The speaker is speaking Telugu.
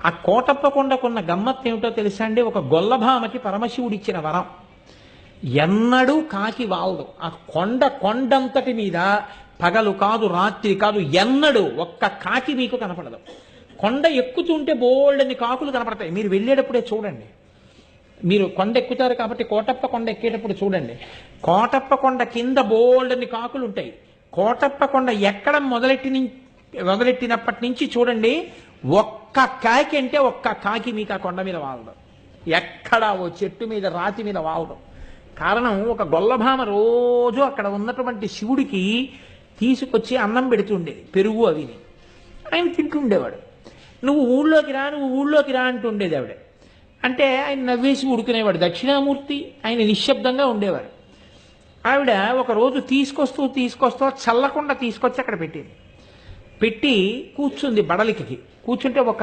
ఆ కోటప్ప కొండకున్న గమ్మత్తు ఏమిటో తెలుసా అండి? ఒక గొల్లభామకి పరమశివుడిచ్చిన వరం. ఎన్నడూ కాకి వాలదు. ఆ కొండంతటి మీద పగలు కాదు రాత్రి కాదు ఎన్నడూ ఒక్క కాకి మీకు కనపడదు. కొండ ఎక్కుతుంటే బోల్డని కాకులు కనపడతాయి. మీరు వెళ్ళేటప్పుడే చూడండి. మీరు కొండ ఎక్కుతారు కాబట్టి కోటప్ప కొండ ఎక్కేటప్పుడు చూడండి. కోటప్ప కొండ కింద బోల్డని కాకులు ఉంటాయి. కోటప్ప కొండ ఎక్కడం మొదలెట్టినప్పటి నుంచి చూడండి, ఒక్క కాకి అంటే ఒక్క కాకి మీకు ఆ కొండ మీద వాలదు. ఎక్కడ ఓ చెట్టు మీద రాతి మీద వాలదు. కారణం, ఒక గొల్లభామ రోజు అక్కడ ఉన్నటువంటి శివుడికి తీసుకొచ్చి అన్నం పెడుతుండేది, పెరుగు అవిని. ఆయన తింటుండేవాడు. నువ్వు ఊళ్ళోకి రా అంటుండేది ఆవిడ. అంటే ఆయన నవ్వేసి ఉడుకునేవాడు. దక్షిణామూర్తి, ఆయన నిశ్శబ్దంగా ఉండేవాడు. ఆవిడ ఒకరోజు తీసుకొస్తూ చల్లకుండా తీసుకొచ్చి అక్కడ పెట్టింది. పెట్టి కూర్చుంది బడలికి. కూర్చుంటే ఒక